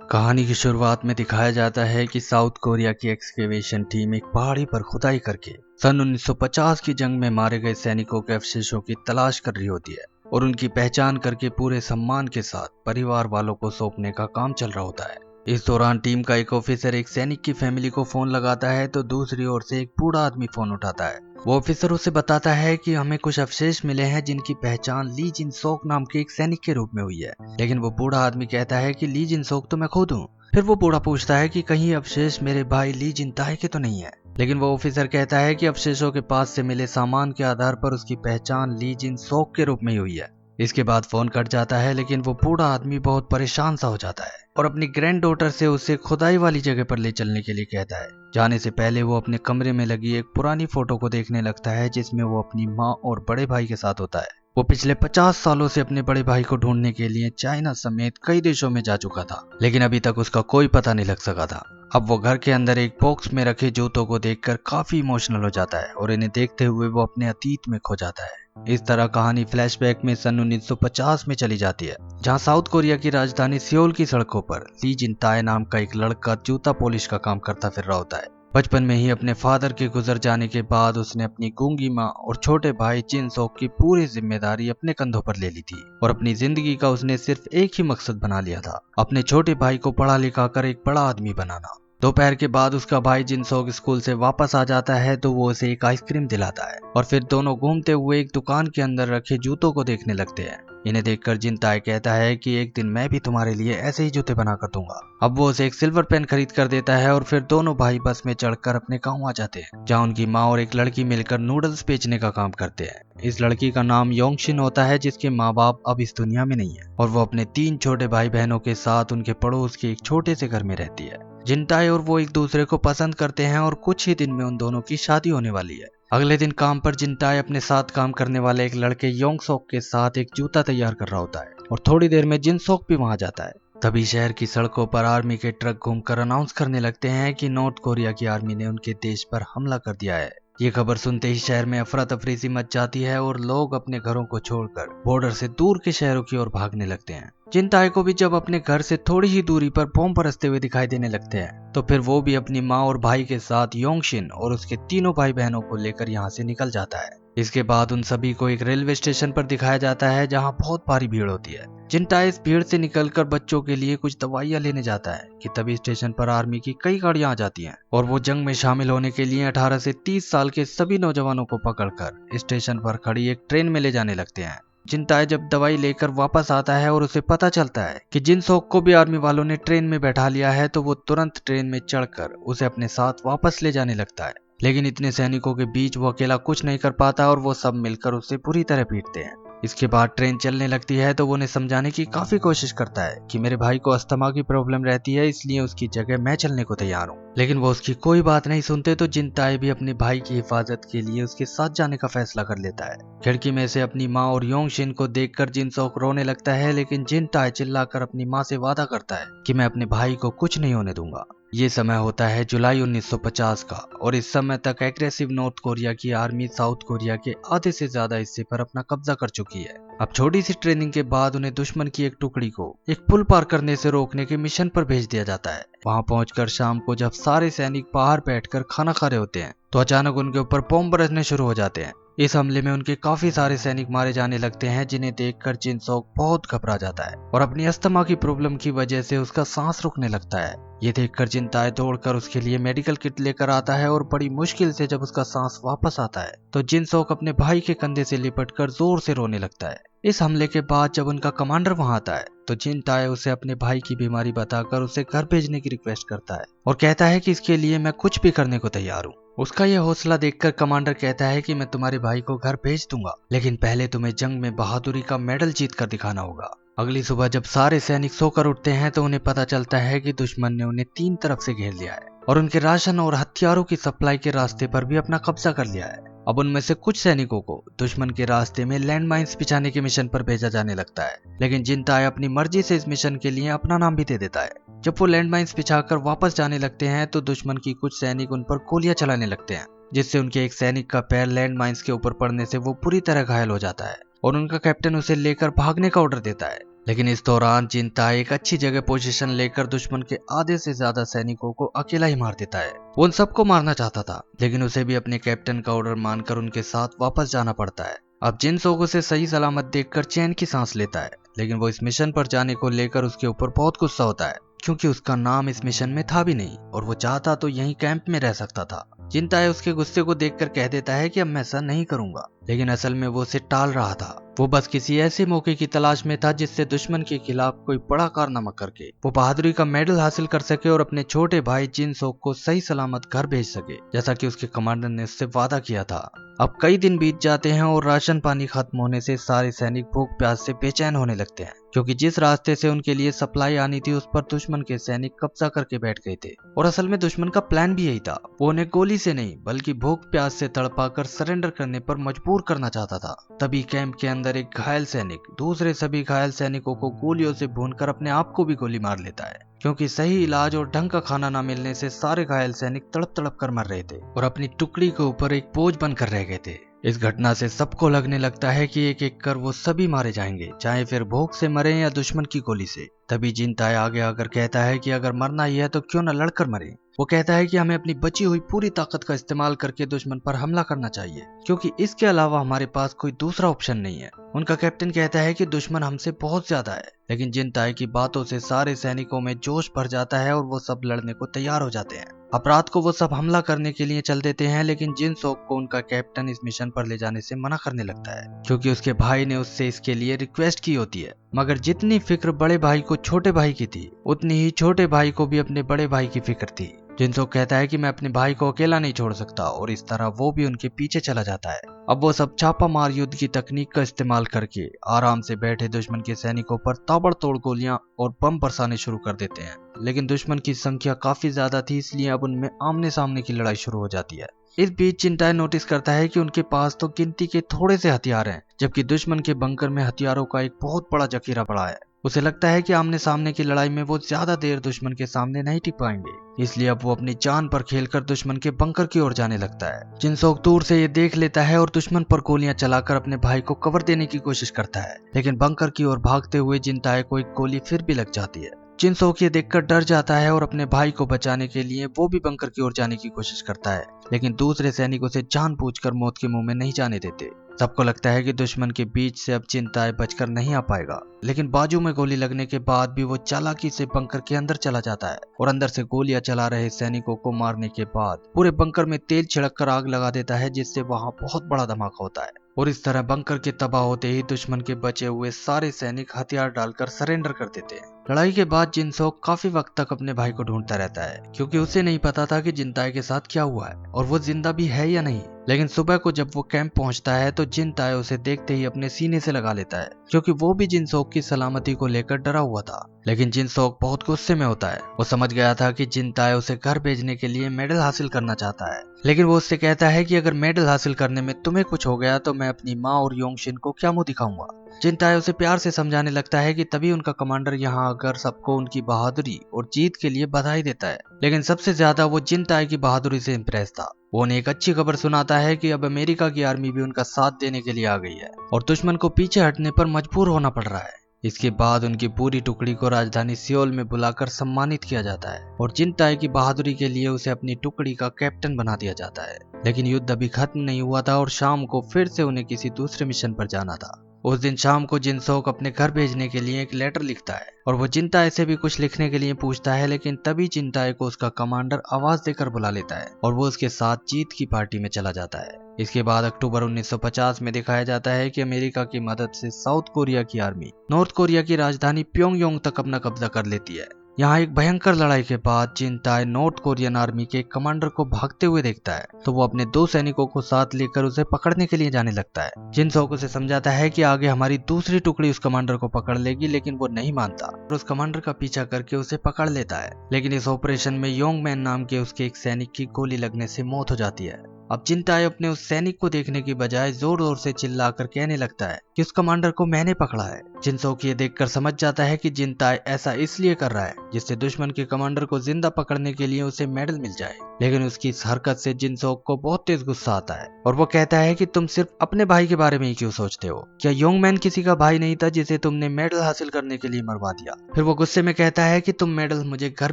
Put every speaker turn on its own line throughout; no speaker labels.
कहानी की शुरुआत में दिखाया जाता है कि साउथ कोरिया की एक्सकेवेशन टीम एक पहाड़ी पर खुदाई करके सन 1950 की जंग में मारे गए सैनिकों के अवशेषों की तलाश कर रही होती है और उनकी पहचान करके पूरे सम्मान के साथ परिवार वालों को सौंपने का काम चल रहा होता है। इस दौरान टीम का एक ऑफिसर एक सैनिक की फैमिली को फोन लगाता है तो दूसरी ओर से एक बूढ़ा आदमी फोन उठाता है। वो ऑफिसर उसे बताता है कि हमें कुछ अवशेष मिले हैं जिनकी पहचान ली जिन सोक नाम के एक सैनिक के रूप में हुई है, लेकिन वो बूढ़ा आदमी कहता है कि ली जिन सोक तो मैं खुद हूँ। फिर वो बूढ़ा पूछता है कि कहीं अवशेष मेरे भाई ली जिन ताई के तो नहीं है, लेकिन वो ऑफिसर कहता है कि अवशेषों के पास से मिले सामान के आधार पर उसकी पहचान ली जिन सोक के रूप में ही हुई है। इसके बाद फोन कट जाता है, लेकिन वो बूढ़ा आदमी बहुत परेशान सा हो जाता है और अपनी ग्रैंड डॉटर से उसे खुदाई वाली जगह पर ले चलने के लिए कहता है। जाने से पहले वो अपने कमरे में लगी एक पुरानी फोटो को देखने लगता है जिसमें वो अपनी माँ और बड़े भाई के साथ होता है। वो पिछले 50 सालों से अपने बड़े भाई को ढूंढने के लिए चाइना समेत कई देशों में जा चुका था, लेकिन अभी तक उसका कोई पता नहीं लग सका था। अब वो घर के अंदर एक बॉक्स में रखे जूतों को देखकर काफी इमोशनल हो जाता है और इन्हें देखते हुए वो अपने अतीत में खो जाता है। इस तरह कहानी फ्लैशबैक में सन 1950 में चली जाती है, जहां साउथ कोरिया की राजधानी सियोल की सड़कों पर ली जिन ताए नाम का एक लड़का जूता पॉलिश का काम करता फिर रहा होता है। बचपन में ही अपने फादर के गुजर जाने के बाद उसने अपनी गूंगी माँ और छोटे भाई जिन सोक की पूरी जिम्मेदारी अपने कंधों पर ले ली थी और अपनी जिंदगी का उसने सिर्फ एक ही मकसद बना लिया था, अपने छोटे भाई को पढ़ा लिखा कर एक बड़ा आदमी बनाना। दोपहर के बाद उसका भाई जिन सोक स्कूल से वापस आ जाता है तो वो उसे एक आइसक्रीम दिलाता है और फिर दोनों घूमते हुए एक दुकान के अंदर रखे जूतों को देखने लगते हैं। इन्हें देखकर जिन ताए कहता है कि एक दिन मैं भी तुम्हारे लिए ऐसे ही जूते बना कर दूंगा। अब वो उसे एक सिल्वर पेन खरीद कर देता है और फिर दोनों भाई बस में चढ़कर अपने गांव आ जाते हैं, जहां उनकी माँ और एक लड़की मिलकर नूडल्स बेचने का काम करते हैं। इस लड़की का नाम योंगशिन होता है, जिसके माँ बाप अब इस दुनिया में नहीं है और वो अपने 3 छोटे भाई बहनों के साथ उनके पड़ोस के एक छोटे से घर में रहती है। जिनताए और वो एक दूसरे को पसंद करते हैं और कुछ ही दिन में उन दोनों की शादी होने वाली है। अगले दिन काम पर जिनताए अपने साथ काम करने वाले एक लड़के योंग सोक के साथ एक जूता तैयार कर रहा होता है और थोड़ी देर में जिन सोक भी वहां जाता है। तभी शहर की सड़कों पर आर्मी के ट्रक घूमकर अनाउंस करने लगते हैं कि नॉर्थ कोरिया की आर्मी ने उनके देश पर हमला कर दिया है। ये खबर सुनते ही शहर में अफरा तफरी सी मच जाती है और लोग अपने घरों को छोड़कर बॉर्डर से दूर के शहरों की ओर भागने लगते हैं। जिनताए को भी जब अपने घर से थोड़ी ही दूरी पर बम बरसते हुए दिखाई देने लगते हैं तो फिर वो भी अपनी माँ और भाई के साथ योंगशिन और उसके तीनों भाई बहनों को लेकर यहाँ से निकल जाता है। इसके बाद उन सभी को एक रेलवे स्टेशन पर दिखाया जाता है जहाँ बहुत भारी भीड़ होती है। जिनताए इस भीड़ से निकलकर बच्चों के लिए कुछ दवाइयाँ लेने जाता है कि तभी स्टेशन पर आर्मी की कई गाड़ियां आ जाती हैं और वो जंग में शामिल होने के लिए 18 से 30 साल के सभी नौजवानों को पकड़कर स्टेशन पर खड़ी एक ट्रेन में ले जाने लगते हैं। जिनताए जब दवाई लेकर वापस आता है और उसे पता चलता है कि जिन सोक को भी आर्मी वालों ने ट्रेन में बैठा लिया है तो वो तुरंत ट्रेन में चढ़कर उसे अपने साथ वापस ले जाने लगता है, लेकिन इतने सैनिकों के बीच वो अकेला कुछ नहीं कर पाता और वो सब मिलकर उसे बुरी तरह पीटते हैं। इसके बाद ट्रेन चलने लगती है तो वो उन्हें समझाने की काफी कोशिश करता है कि मेरे भाई को अस्थमा की प्रॉब्लम रहती है, इसलिए उसकी जगह मैं चलने को तैयार हूँ, लेकिन वो उसकी कोई बात नहीं सुनते। तो जिनताए भी अपने भाई की हिफाजत के लिए उसके साथ जाने का फैसला कर लेता है। खिड़की में से अपनी माँ और योंगशिन को देखकर जिन सोक रोने लगता है, लेकिन जिनताए चिल्लाकर अपनी माँ से वादा करता है कि मैं अपने भाई को कुछ नहीं होने दूंगा। ये समय होता है जुलाई 1950 का और इस समय तक एग्रेसिव नॉर्थ कोरिया की आर्मी साउथ कोरिया के आधे से ज्यादा हिस्से पर अपना कब्जा कर चुकी है। अब छोटी सी ट्रेनिंग के बाद उन्हें दुश्मन की एक टुकड़ी को एक पुल पार करने से रोकने के मिशन पर भेज दिया जाता है। वहां पहुंचकर शाम को जब सारे सैनिक बाहर बैठकर खाना खा रहे होते हैं तो अचानक उनके ऊपर बम बरसने शुरू हो जाते हैं। इस हमले में उनके काफी सारे सैनिक मारे जाने लगते हैं, जिन्हें देखकर जिन सोक बहुत घबरा जाता है और अपनी अस्थमा की प्रॉब्लम की वजह से उसका सांस रुकने लगता है। ये देखकर जिनताए दौड़कर उसके लिए मेडिकल किट लेकर आता है और बड़ी मुश्किल से जब उसका सांस वापस आता है तो जिन सोक अपने भाई के कंधे से लिपटकर जोर से रोने लगता है। इस हमले के बाद जब उनका कमांडर वहां आता है तो जिनताए उसे अपने भाई की बीमारी बताकर उसे घर भेजने की रिक्वेस्ट करता है और कहता है कि इसके लिए मैं कुछ भी करने को तैयार हूँ। उसका यह हौसला देखकर कमांडर कहता है कि मैं तुम्हारे भाई को घर भेज दूंगा, लेकिन पहले तुम्हें जंग में बहादुरी का मेडल जीत कर दिखाना होगा। अगली सुबह जब सारे सैनिक सोकर उठते हैं तो उन्हें पता चलता है कि दुश्मन ने उन्हें 3 तरफ से घेर लिया है और उनके राशन और हथियारों की सप्लाई के रास्ते पर भी अपना कब्जा कर लिया है। अब उनमें से कुछ सैनिकों को दुश्मन के रास्ते में लैंडमाइंस बिछाने के मिशन पर भेजा जाने लगता है, लेकिन जिनताए अपनी मर्जी से इस मिशन के लिए अपना नाम भी दे देता है। जब वो लैंडमाइंस बिछाकर वापस जाने लगते हैं तो दुश्मन की कुछ सैनिक उन पर गोलियां चलाने लगते हैं, जिससे उनके एक सैनिक का पैर लैंडमाइंस के ऊपर पड़ने से वो पूरी तरह घायल हो जाता है। और उनका कैप्टन उसे लेकर भागने का ऑर्डर देता है। लेकिन इस दौरान जिनताई एक अच्छी जगह पोजीशन लेकर दुश्मन के आधे से ज्यादा सैनिकों को अकेला ही मार देता है। वो उन सबको मारना चाहता था, लेकिन उसे भी अपने कैप्टन का ऑर्डर मानकर उनके साथ वापस जाना पड़ता है। अब जिनसोक उसे सही सलामत देखकर चैन की सांस लेता है, लेकिन वो इस मिशन पर जाने को लेकर उसके ऊपर बहुत गुस्सा होता है, क्योंकि उसका नाम इस मिशन में था भी नहीं और वो चाहता तो यहीं कैंप में रह सकता था। जिनताई उसके गुस्से को देखकर कह देता है कि अब मैं ऐसा नहीं करूंगा, लेकिन असल में वो उसे टाल रहा था। वो बस किसी ऐसे मौके की तलाश में था जिससे दुश्मन के खिलाफ कोई बड़ा कारनामा करके वो बहादुरी का मेडल हासिल कर सके और अपने छोटे भाई जिनसोक को सही सलामत घर भेज सके, जैसा कि उसके कमांडर ने उससे वादा किया था। अब कई दिन बीत जाते हैं और राशन पानी खत्म होने से सारे सैनिक भूख प्यास से बेचैन होने लगते हैं, क्योंकि जिस रास्ते से उनके लिए सप्लाई आनी थी उस पर दुश्मन के सैनिक कब्जा करके बैठ गए थे। और असल में दुश्मन का प्लान भी यही था, वो उन्हें गोली से नहीं बल्कि भूख प्यास से तड़पाकर सरेंडर करने पर मजबूर करना चाहता था। तभी कैंप के अंदर एक घायल सैनिक दूसरे सभी घायल सैनिकों को गोलियों से भूनकर अपने आप को भी गोली मार लेता है, क्योंकि सही इलाज और ढंग का खाना न मिलने से सारे घायल सैनिक तड़प तड़प कर मर रहे थे और अपनी टुकड़ी के ऊपर एक बोझ बनकर रह गए थे। इस घटना से सबको लगने लगता है कि एक एक कर वो सभी मारे जाएंगे, चाहे फिर भूख से मरे या दुश्मन की गोली से। तभी जिनताई आगे आकर कहता है कि अगर मरना ही है तो क्यों न लड़कर मरे। वो कहता है कि हमें अपनी बची हुई पूरी ताकत का इस्तेमाल करके दुश्मन पर हमला करना चाहिए, क्योंकि इसके अलावा हमारे पास कोई दूसरा ऑप्शन नहीं है। उनका कैप्टन कहता है कि दुश्मन हमसे बहुत ज्यादा है, लेकिन जिनताई की बातों से सारे सैनिकों में जोश भर जाता है और वो सब लड़ने को तैयार हो जाते हैं। अब रात को वो सब हमला करने के लिए चल देते हैं, लेकिन जिनसोक को उनका कैप्टन इस मिशन पर ले जाने से मना करने लगता है, क्योंकि उसके भाई ने उससे इसके लिए रिक्वेस्ट की होती है। मगर जितनी फिक्र बड़े भाई को छोटे भाई की थी, उतनी ही छोटे भाई को भी अपने बड़े भाई की फिक्र थी। जिनसोक कहता है कि मैं अपने भाई को अकेला नहीं छोड़ सकता, और इस तरह वो भी उनके पीछे चला जाता है। अब वो सब छापा मार युद्ध की तकनीक का इस्तेमाल करके आराम से बैठे दुश्मन के सैनिकों पर ताबड़तोड़ गोलियां और बम बरसाने शुरू कर देते हैं। लेकिन दुश्मन की संख्या काफी ज्यादा थी, इसलिए अब उनमें आमने सामने की लड़ाई शुरू हो जाती है। इस बीच जिनताई नोटिस करता है कि उनके पास तो गिनती के थोड़े से हथियार हैं, जबकि दुश्मन के बंकर में हथियारों का एक बहुत बड़ा जखीरा पड़ा है। उसे लगता है कि आमने सामने की लड़ाई में वो ज्यादा देर दुश्मन के सामने नहीं टिक पाएंगे, इसलिए अब वो अपनी जान पर खेलकर दुश्मन के बंकर की ओर जाने लगता है। जिनसोक दूर से ये देख लेता है और दुश्मन पर गोलियां चलाकर अपने भाई को कवर देने की कोशिश करता है, लेकिन बंकर की ओर भागते हुए जिनताई को एक गोली फिर भी लग जाती है। जिनसोक ये देखकर डर जाता है और अपने भाई को बचाने के लिए वो भी बंकर की ओर जाने की कोशिश करता है, लेकिन दूसरे सैनिक उसे जानबूझकर मौत के मुंह में नहीं जाने देते। सबको लगता है कि दुश्मन के बीच से अब जिनताई बचकर नहीं आ पाएगा, लेकिन बाजू में गोली लगने के बाद भी वो चालाकी से बंकर के अंदर चला जाता है और अंदर से गोलियां चला रहे सैनिकों को मारने के बाद पूरे बंकर में तेल छिड़क कर आग लगा देता है, जिससे वहां बहुत बड़ा धमाका होता है। और इस तरह बंकर के तबाह होते ही दुश्मन के बचे हुए सारे सैनिक हथियार डालकर सरेंडर कर देते हैं। लड़ाई के बाद जिनसोक काफी वक्त तक अपने भाई को ढूंढता रहता है, क्योंकि उसे नहीं पता था कि जिनताई के साथ क्या हुआ है और वो जिंदा भी है या नहीं। लेकिन सुबह को जब वो कैंप पहुंचता है तो जिनताई उसे देखते ही अपने सीने से लगा लेता है, क्योंकि वो भी जिनसोक की सलामती को लेकर डरा हुआ था। लेकिन जिनसोक बहुत गुस्से में होता है। वो समझ गया था कि जिनताई उसे घर भेजने के लिए मेडल हासिल करना चाहता है, लेकिन वो उससे कहता है कि अगर मेडल हासिल करने में तुम्हें कुछ हो गया तो मैं अपनी माँ और योंगशिन को क्या मुंह दिखाऊंगा। जिनताई उसे प्यार से समझाने लगता है कि तभी उनका कमांडर यहाँ आकर सबको उनकी बहादुरी और जीत के लिए बधाई देता है। लेकिन सबसे ज्यादा वो जिनताई की बहादुरी से इम्प्रेस था। वो उन्हें एक अच्छी खबर सुनाता है कि अब अमेरिका की आर्मी भी उनका साथ देने के लिए आ गई है और दुश्मन को पीछे हटने पर मजबूर होना पड़ रहा है। इसके बाद उनकी पूरी टुकड़ी को राजधानी सियोल में बुलाकर सम्मानित किया जाता है और जिनताई की बहादुरी के लिए उसे अपनी टुकड़ी का कैप्टन बना दिया जाता है। लेकिन युद्ध अभी खत्म नहीं हुआ था और शाम को फिर से उन्हें किसी दूसरे मिशन पर जाना था। उस दिन शाम को जिनसोक अपने घर भेजने के लिए एक लेटर लिखता है और वो जिनताई से भी कुछ लिखने के लिए पूछता है, लेकिन तभी जिनताई को उसका कमांडर आवाज देकर बुला लेता है और वो उसके साथ जीत की पार्टी में चला जाता है। इसके बाद अक्टूबर 1950 में दिखाया जाता है कि अमेरिका की मदद से साउथ कोरिया की आर्मी नॉर्थ कोरिया की राजधानी प्योंगयांग तक अपना कब्जा कर लेती है। यहाँ एक भयंकर लड़ाई के बाद जिनताई नॉर्थ कोरियन आर्मी के कमांडर को भागते हुए देखता है तो वो अपने 2 सैनिकों को साथ लेकर उसे पकड़ने के लिए जाने लगता है। जिनसोक उसे समझाता है कि आगे हमारी दूसरी टुकड़ी उस कमांडर को पकड़ लेगी, लेकिन वो नहीं मानता और उस कमांडर का पीछा करके उसे पकड़ लेता है। लेकिन इस ऑपरेशन में योंगमैन नाम के उसके एक सैनिक की गोली लगने से मौत हो जाती है अब जिनताए अपने उस सैनिक को देखने की बजाय जोर जोर से चिल्लाकर कहने लगता है कि उस कमांडर को मैंने पकड़ा है। जिनसोक ये देखकर समझ जाता है कि जिनताए ऐसा इसलिए कर रहा है जिससे दुश्मन के कमांडर को जिंदा पकड़ने के लिए उसे मेडल मिल जाए। लेकिन उसकी इस हरकत से जिनसोक को बहुत तेज गुस्सा आता है और वो कहता है कि तुम सिर्फ अपने भाई के बारे में ही क्यों सोचते हो? क्या योंगमैन किसी का भाई नहीं था जिसे तुमने मेडल हासिल करने के लिए मरवा दिया? फिर वो गुस्से में कहता है कि तुम मेडल मुझे घर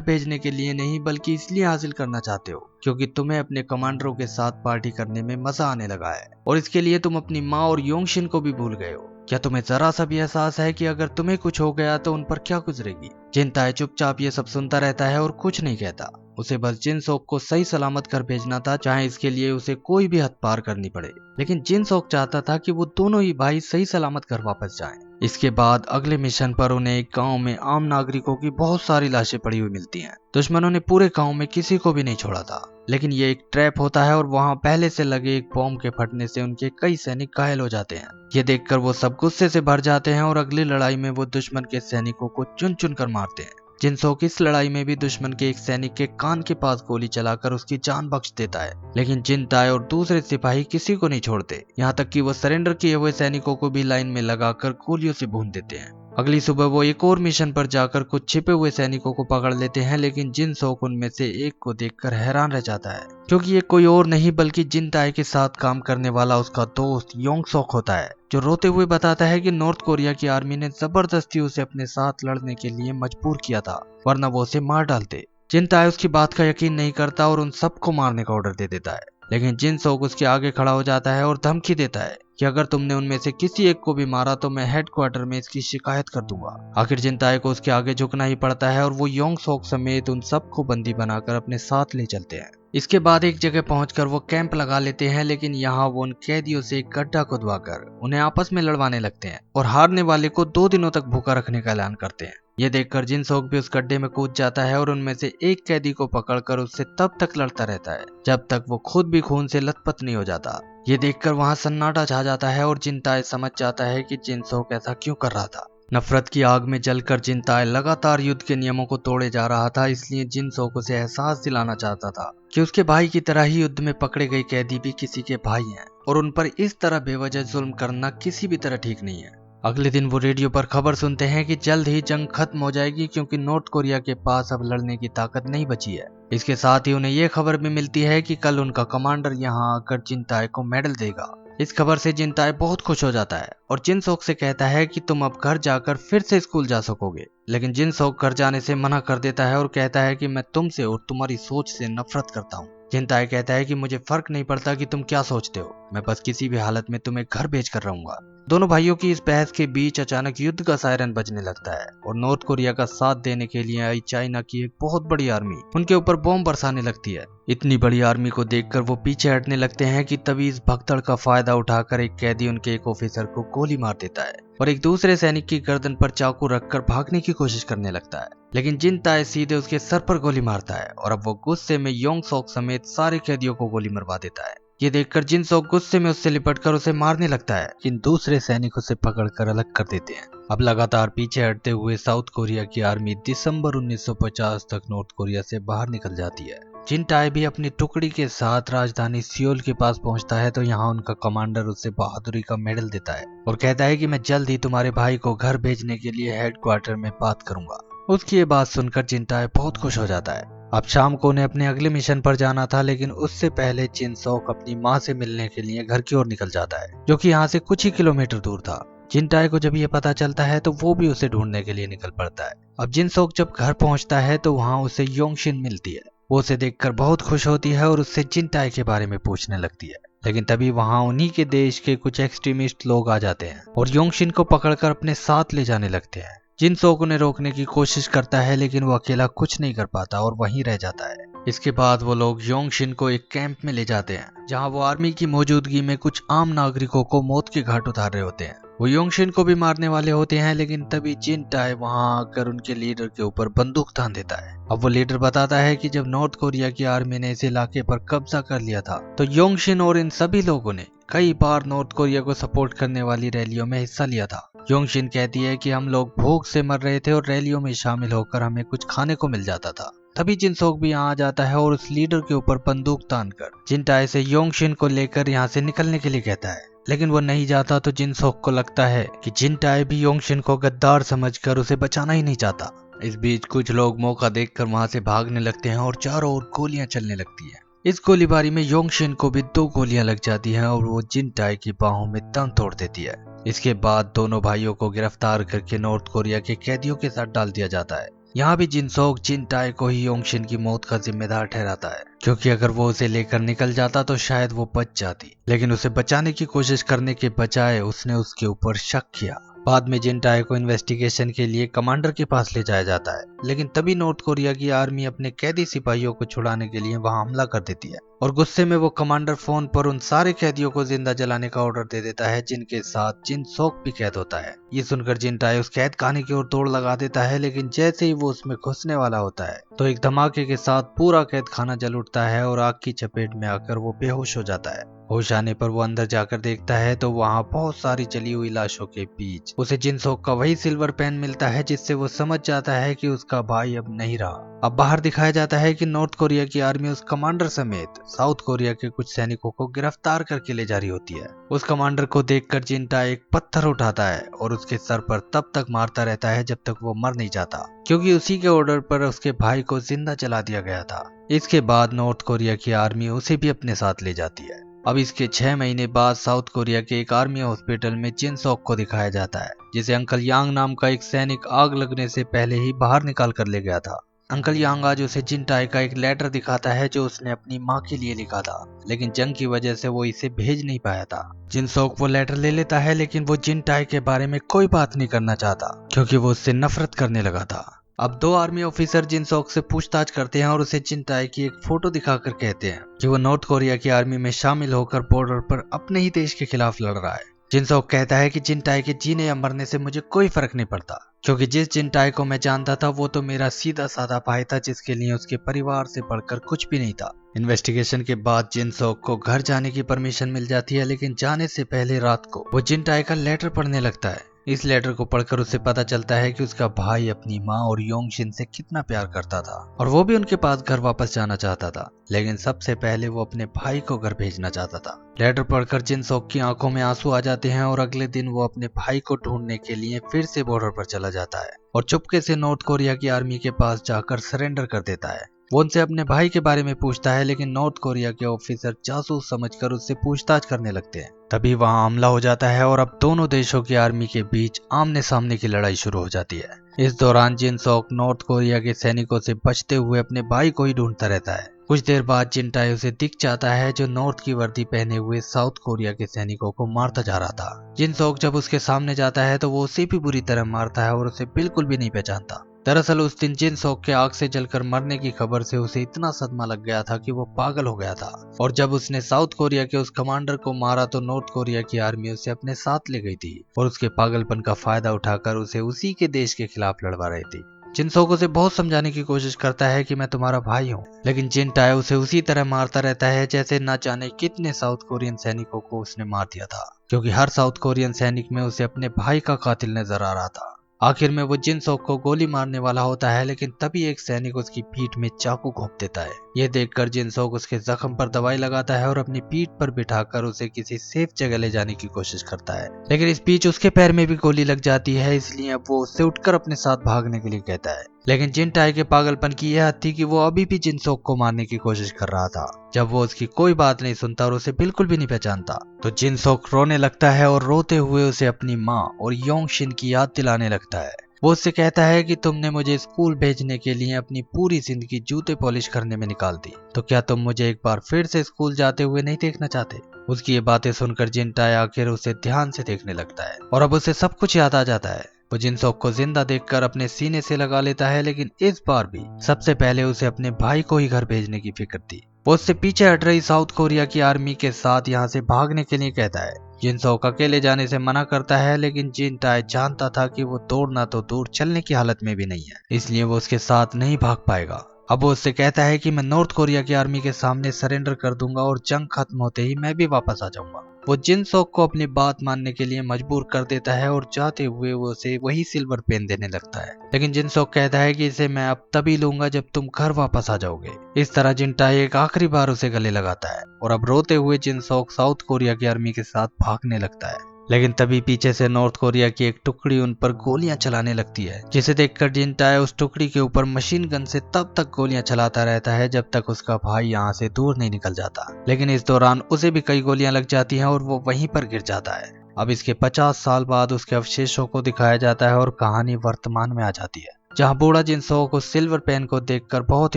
भेजने के लिए नहीं बल्कि इसलिए हासिल करना चाहते हो क्योंकि तुम्हें अपने कमांडरों के साथ पार्टी करने में मजा आने लगा है और इसके लिए तुम अपनी माँ और योंगशिन को भी भूल गए हो। क्या तुम्हें जरा सा भी एहसास है कि अगर तुम्हें कुछ हो गया तो उन पर क्या गुजरेगी? जिनताए चुपचाप ये सब सुनता रहता है और कुछ नहीं कहता। उसे बस जिनसोक को सही सलामत घर भेजना था, चाहे इसके लिए उसे कोई भी हद पार करनी पड़े। लेकिन जिनसोक चाहता था कि वो दोनों ही भाई सही सलामत घर वापस जाएं। इसके बाद अगले मिशन पर उन्हें एक गांव में आम नागरिकों की बहुत सारी लाशें पड़ी हुई मिलती हैं। दुश्मनों ने पूरे गांव में किसी को भी नहीं छोड़ा था, लेकिन ये एक ट्रैप होता है और वहां पहले से लगे एक बॉम्ब के फटने से उनके कई सैनिक घायल हो जाते हैं। ये देखकर वो सब गुस्से से भर जाते हैं और अगली लड़ाई में वो दुश्मन के सैनिकों को चुन चुन कर मारते हैं। जिनसोक इस लड़ाई में भी दुश्मन के एक सैनिक के कान के पास गोली चलाकर उसकी जान बख्श देता है। लेकिन जिनताए और दूसरे सिपाही किसी को नहीं छोड़ते, यहाँ तक कि वो सरेंडर किए हुए सैनिकों को भी लाइन में लगाकर गोलियों से भून देते हैं। अगली सुबह वो एक और मिशन पर जाकर कुछ छिपे हुए सैनिकों को पकड़ लेते हैं, लेकिन जिनसोक उनमें से एक को देखकर हैरान रह जाता है क्योंकि ये कोई और नहीं बल्कि जिनताए के साथ काम करने वाला उसका दोस्त योंगसोक होता है, जो रोते हुए बताता है कि नॉर्थ कोरिया की आर्मी ने जबरदस्ती उसे अपने साथ लड़ने के लिए मजबूर किया था, वरना वो उसे मार डालते। जिनताए उसकी बात का यकीन नहीं करता और उन सबको मारने का ऑर्डर दे देता है। लेकिन जिनसोक उसके आगे खड़ा हो जाता है और धमकी देता है कि अगर तुमने उनमें से किसी एक को भी मारा तो मैं हेडक्वार्टर में इसकी शिकायत कर दूंगा। आखिर जिनताए को उसके आगे झुकना ही पड़ता है और वो योंगसोक समेत उन सबको बंदी बनाकर अपने साथ ले चलते हैं। इसके बाद एक जगह पहुंचकर वो कैंप लगा लेते हैं, लेकिन यहाँ वो उन कैदियों से एक गड्ढा खुदवाकर उन्हें आपस में लड़वाने लगते हैं और हारने वाले को 2 दिनों तक भूखा रखने का ऐलान करते हैं। ये देखकर जिनसोक भी उस गड्ढे में कूद जाता है और उनमें से एक कैदी को पकड़कर उससे तब तक लड़ता रहता है जब तक वो खुद भी खून से लथपथ नहीं हो जाता। ये देखकर वहां सन्नाटा छा जाता है और जिनताए समझ जाता है कि जिनसोक ऐसा क्यों कर रहा था। नफरत की आग में जलकर जिनताए लगातार युद्ध के नियमों को तोड़े जा रहा था, इसलिए जिनसोक उसे एहसास दिलाना चाहता था कि उसके भाई की तरह ही युद्ध में पकड़े गए कैदी भी किसी के भाई हैं और उन पर इस तरह बेवजह जुल्म करना किसी भी तरह ठीक नहीं है। अगले दिन वो रेडियो पर खबर सुनते हैं कि जल्द ही जंग खत्म हो जाएगी क्योंकि नॉर्थ कोरिया के पास अब लड़ने की ताकत नहीं बची है। इसके साथ ही उन्हें ये खबर भी मिलती है कि कल उनका कमांडर यहाँ आकर जिनताए को मेडल देगा। इस खबर से जिनताए बहुत खुश हो जाता है और जिनसोक से कहता है कि तुम अब घर जाकर फिर से स्कूल जा सकोगे। लेकिन जिनसोक घर जाने से मना कर देता है और कहता है कि मैं तुमसे और तुम्हारी सोच से नफरत करता हूँ। जिनताए कहता है कि मुझे फर्क नहीं पड़ता कि तुम क्या सोचते हो, मैं बस किसी भी हालत में तुम्हें घर भेज कर रहूंगा। दोनों भाइयों की इस बहस के बीच अचानक युद्ध का सायरन बजने लगता है और नॉर्थ कोरिया का साथ देने के लिए आई चाइना की एक बहुत बड़ी आर्मी उनके ऊपर बॉम्ब बरसाने लगती है। इतनी बड़ी आर्मी को देखकर वो पीछे हटने लगते हैं कि तभी इस भगदड़ का फायदा उठाकर एक कैदी उनके एक ऑफिसर को गोली मार देता है और एक दूसरे सैनिक की गर्दन पर चाकू रखकर भागने की कोशिश करने लगता है। लेकिन जिनताए सीधे उसके सर पर गोली मारता है और अब वो गुस्से में योंगसोक समेत सारे कैदियों को गोली मरवा देता है। ये देखकर जिनसोक गुस्से में उससे लिपटकर उसे मारने लगता है, लेकिन दूसरे सैनिक उसे पकड़कर अलग कर देते हैं। अब लगातार पीछे हटते हुए साउथ कोरिया की आर्मी दिसंबर 1950 तक नॉर्थ कोरिया से बाहर निकल जाती है। जिनताए भी अपनी टुकड़ी के साथ राजधानी सियोल के पास पहुंचता है तो यहाँ उनका कमांडर उसे बहादुरी का मेडल देता है और कहता है कि मैं जल्द ही तुम्हारे भाई को घर भेजने के लिए हेडक्वार्टर में बात करूंगा। उसकी ये बात सुनकर जिनताए बहुत खुश हो जाता है। अब शाम को उन्हें अपने अगले मिशन पर जाना था, लेकिन उससे पहले जिनसोक अपनी माँ से मिलने के लिए घर की ओर निकल जाता है, जो कि यहाँ से कुछ ही किलोमीटर दूर था। जिनताए को जब ये पता चलता है तो वो भी उसे ढूंढने के लिए निकल पड़ता है। अब जिनसोक जब घर पहुंचता है तो वहाँ उसे योंगशिन मिलती है। वो उसे देखकर बहुत खुश होती है और उससे जिनताए के बारे में पूछने लगती है। लेकिन तभी वहाँ उन्हीं के देश के कुछ एक्सट्रीमिस्ट लोग आ जाते हैं और योंगशिन को पकड़कर अपने साथ ले जाने लगते हैं। जिनसोक उन्हें रोकने की कोशिश करता है, लेकिन वो अकेला कुछ नहीं कर पाता और वहीं रह जाता है। इसके बाद वो लोग योंगशिन को एक कैंप में ले जाते हैं, जहां वो आर्मी की मौजूदगी में कुछ आम नागरिकों को मौत के घाट उतार रहे होते हैं। वो योंगशिन को भी मारने वाले होते हैं, लेकिन तभी जिन टाई वहां आकर उनके लीडर के ऊपर बंदूक तान देता है। अब वो लीडर बताता है कि जब नॉर्थ कोरिया की आर्मी ने इस इलाके पर कब्जा कर लिया था तो योंगशिन और इन सभी लोगों ने कई बार नॉर्थ कोरिया को सपोर्ट करने वाली रैलियों में हिस्सा लिया था। योंगशिन कहती है कि हम लोग भूख से मर रहे थे और रैलियों में शामिल होकर हमें कुछ खाने को मिल जाता था। तभी जिनसोक भी यहाँ आ जाता है और उस लीडर के ऊपर बंदूक तानकर जिनटाई से योंगशिन को लेकर यहाँ से निकलने के लिए कहता है, लेकिन वो नहीं जाता तो जिनसोक को लगता है कि जिनटाई भी योंगशिन को गद्दार समझकर उसे बचाना ही नहीं चाहता। इस बीच कुछ लोग मौका देखकर वहां से भागने लगते हैं और चारों ओर गोलियां चलने लगती हैं। इस गोलीबारी में योंगशिन को भी 2 गोलियां लग जाती हैं और वो जिनटाई की बाहों में दम तोड़ देती है। इसके बाद दोनों भाइयों को गिरफ्तार करके नॉर्थ कोरिया के कैदियों के साथ डाल दिया जाता है। यहाँ भी जिनसोक जिनटाई को ही योंगशिन की मौत का जिम्मेदार ठहराता है, क्योंकि अगर वो उसे लेकर निकल जाता तो शायद वो बच जाती, लेकिन उसे बचाने की कोशिश करने के बजाय उसने उसके ऊपर शक किया। बाद में जिनटाई को इन्वेस्टिगेशन के लिए कमांडर के पास ले जाया जाता है, लेकिन तभी नॉर्थ कोरिया की आर्मी अपने कैदी सिपाहियों को छुड़ाने के लिए वहां हमला कर देती है और गुस्से में वो कमांडर फोन पर उन सारे कैदियों को जिंदा जलाने का ऑर्डर दे देता है जिनके साथ जिनसोक भी कैद होता है। ये सुनकर जिनटाई उस कैद खाने की ओर दौड़ लगा देता है, लेकिन जैसे ही वो उसमें घुसने वाला होता है तो एक धमाके के साथ पूरा कैद खाना जल उठता है और आग की चपेट में आकर वो बेहोश हो जाता है। होश आने पर वो अंदर जाकर देखता है तो वहाँ बहुत सारी जली हुई लाशों के बीच उसे जिनसोक का वही सिल्वर पेन मिलता है जिससे वो समझ जाता है कि उसका भाई अब नहीं रहा। अब बाहर दिखाया जाता है कि नॉर्थ कोरिया की आर्मी उस कमांडर समेत साउथ कोरिया के कुछ सैनिकों को गिरफ्तार करके ले जा रही होती है। उस कमांडर को देखकर जिनटाई एक पत्थर उठाता है और उसके सर पर तब तक मारता रहता है जब तक वो मर नहीं जाता, क्योंकि उसी के ऑर्डर पर उसके भाई को जिंदा जला दिया गया था। इसके बाद नॉर्थ कोरिया की आर्मी उसे भी अपने साथ ले जाती है। अब इसके 6 महीने बाद साउथ कोरिया के एक आर्मी हॉस्पिटल में जिनसोक को दिखाया जाता है, जिसे अंकल यांग नाम का एक सैनिक आग लगने से पहले ही बाहर निकाल कर ले गया था। अंकल यांग आज उसे जिनटाई का एक लेटर दिखाता है जो उसने अपनी माँ के लिए लिखा था, लेकिन जंग की वजह से वो इसे भेज नहीं पाया था। जिनसोक वो लेटर ले लेता है, लेकिन वो जिनटाई के बारे में कोई बात नहीं करना चाहता क्योंकि वो उससे नफरत करने लगा था। अब 2 आर्मी ऑफिसर जिनसोक से पूछताछ करते हैं और उसे जिनटाई की एक फोटो दिखाकर कहते हैं कि वो नॉर्थ कोरिया की आर्मी में शामिल होकर बॉर्डर पर अपने ही देश के खिलाफ लड़ रहा है। जिनसोक कहता है कि जिनटाई के जीने या मरने से मुझे कोई फर्क नहीं पड़ता, क्योंकि जिस जिनटाई को मैं जानता था वो तो मेरा सीधा साधा भाई था जिसके लिए उसके परिवार से बढ़कर कुछ भी नहीं था। इन्वेस्टिगेशन के बाद जिनसोक को घर जाने की परमिशन मिल जाती है, लेकिन जाने से पहले रात को वो जिनटाई का लेटर पढ़ने लगता है। इस लेटर को पढ़कर उसे पता चलता है कि उसका भाई अपनी माँ और योंगशिन से कितना प्यार करता था और वो भी उनके पास घर वापस जाना चाहता था, लेकिन सबसे पहले वो अपने भाई को घर भेजना चाहता था। लेटर पढ़कर जिनसोक की आंखों में आंसू आ जाते हैं और अगले दिन वो अपने भाई को ढूंढने के लिए फिर से बॉर्डर पर चला जाता है और चुपके से नॉर्थ कोरिया की आर्मी के पास जाकर सरेंडर कर देता है। वो उनसे अपने भाई के बारे में पूछता है, लेकिन नॉर्थ कोरिया के ऑफिसर जासूस समझकर उससे पूछताछ करने लगते हैं। तभी वहां हमला हो जाता है और अब दोनों देशों की आर्मी के बीच आमने सामने की लड़ाई शुरू हो जाती है। इस दौरान जिनसोक नॉर्थ कोरिया के सैनिकों से बचते हुए अपने भाई को ही ढूंढता रहता है। कुछ देर बाद जिनटाई उसे दिख जाता है जो नॉर्थ की वर्दी पहने हुए साउथ कोरिया के सैनिकों को मारता जा रहा था। जिनसोक जब उसके सामने जाता है तो वो उसे भी बुरी तरह मारता है और उसे बिल्कुल भी नहीं पहचानता। दरअसल उस दिन जिनसोक के आग से जलकर मरने की खबर से उसे इतना सदमा लग गया था कि वो पागल हो गया था और जब उसने साउथ कोरिया के उस कमांडर को मारा तो नॉर्थ कोरिया की आर्मी उसे अपने साथ ले गई थी और उसके पागलपन का फायदा उठाकर उसे उसी के देश के खिलाफ लड़वा रही थी। जिनसोक उसे बहुत समझाने की कोशिश करता है कि मैं तुम्हारा भाई हूँ, लेकिन जिनटाई उसे उसी तरह मारता रहता है जैसे न जाने कितने साउथ कोरियन सैनिकों को उसने मार दिया था, क्योंकि हर साउथ कोरियन सैनिक में उसे अपने भाई का कातिल नजर आ रहा था। आखिर में वो जिनसोक को गोली मारने वाला होता है, लेकिन तभी एक सैनिक उसकी पीठ में चाकू घोंप देता है। ये देखकर जिनसोक उसके जख्म पर दवाई लगाता है और अपनी पीठ पर बिठाकर उसे किसी सेफ जगह ले जाने की कोशिश करता है, लेकिन इस बीच उसके पैर में भी गोली लग जाती है, इसलिए अब वो उससे उठकर अपने साथ भागने के लिए कहता है। लेकिन जिनटाई के पागलपन की यह हद थी कि वो अभी भी जिनसोक को मारने की कोशिश कर रहा था, जब वो उसकी कोई बात नहीं सुनता और उसे बिल्कुल भी नहीं पहचानता। तो जिनसोक रोने लगता है और रोते हुए उसे अपनी माँ और योंगशिन की याद दिलाने लगता है। वो उससे कहता है कि तुमने मुझे स्कूल भेजने के लिए अपनी पूरी जिंदगी जूते पॉलिश करने में निकाल दी, तो क्या तुम मुझे एक बार फिर से स्कूल जाते हुए नहीं देखना चाहते? उसकी ये बातें सुनकर जिनटाई आखिर उसे ध्यान से देखने लगता है और अब उसे सब कुछ याद आ जाता है। वो जिनसोक को जिंदा देखकर अपने सीने से लगा लेता है, लेकिन इस बार भी सबसे पहले उसे अपने भाई को ही घर भेजने की फिक्र थी। वो उससे पीछे हट रही साउथ कोरिया की आर्मी के साथ यहाँ से भागने के लिए कहता है। जिनसोक अकेले जाने से मना करता है, लेकिन जिन टाई जानता था कि वो दौड़ना तो दूर चलने की हालत में भी नहीं है, इसलिए वो उसके साथ नहीं भाग पाएगा। अब वो उससे कहता है कि मैं नॉर्थ कोरिया की आर्मी के सामने सरेंडर कर दूंगा और जंग खत्म होते ही मैं भी वापस आ जाऊंगा। वो जिनसोक को अपनी बात मानने के लिए मजबूर कर देता है और जाते हुए वो उसे वही सिल्वर पेन देने लगता है, लेकिन जिनसोक कहता है कि इसे मैं अब तभी लूंगा जब तुम घर वापस आ जाओगे। इस तरह जिनटाई एक आखिरी बार उसे गले लगाता है और अब रोते हुए जिनसोक साउथ कोरिया की आर्मी के साथ भागने लगता है। लेकिन तभी पीछे से नॉर्थ कोरिया की एक टुकड़ी उन पर गोलियां चलाने लगती है, जिसे देखकर जिनटाई उस टुकड़ी के ऊपर मशीन गन से तब तक गोलियां चलाता रहता है जब तक उसका भाई यहाँ से दूर नहीं निकल जाता। लेकिन इस दौरान उसे भी कई गोलियां लग जाती हैं और वो वहीं पर गिर जाता है। अब इसके 50 साल बाद उसके अवशेषों को दिखाया जाता है और कहानी वर्तमान में आ जाती है, जहाँ बूढ़ा जिनसोक उस सिल्वर पेन को देखकर बहुत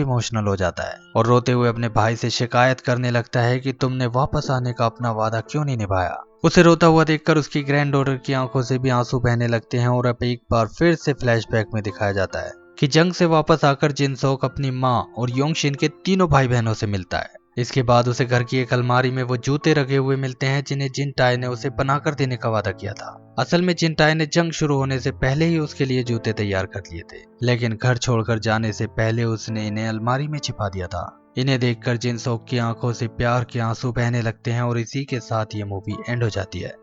इमोशनल हो जाता है और रोते हुए अपने भाई से शिकायत करने लगता है कि तुमने वापस आने का अपना वादा क्यों नहीं निभाया। उसे रोता हुआ देखकर उसकी ग्रैंड डॉटर की आंखों से भी आंसू बहने लगते हैं और अब एक बार फिर से फ्लैशबैक में दिखाया जाता है कि जंग से वापस आकर जिनसोक अपनी माँ और योंगशिन के तीनों भाई बहनों से मिलता है। इसके बाद उसे घर की एक अलमारी में वो जूते रखे हुए मिलते हैं जिन्हें जिनटाई ने उसे बनाकर देने का वादा किया था। असल में जिनटाई ने जंग शुरू होने से पहले ही उसके लिए जूते तैयार कर लिए थे, लेकिन घर छोड़कर जाने से पहले उसने इन्हें अलमारी में छिपा दिया था। इन्हें देखकर जिनसोक की आंखों से प्यार के आंसू बहने लगते हैं और इसी के साथ ये मूवी एंड हो जाती है।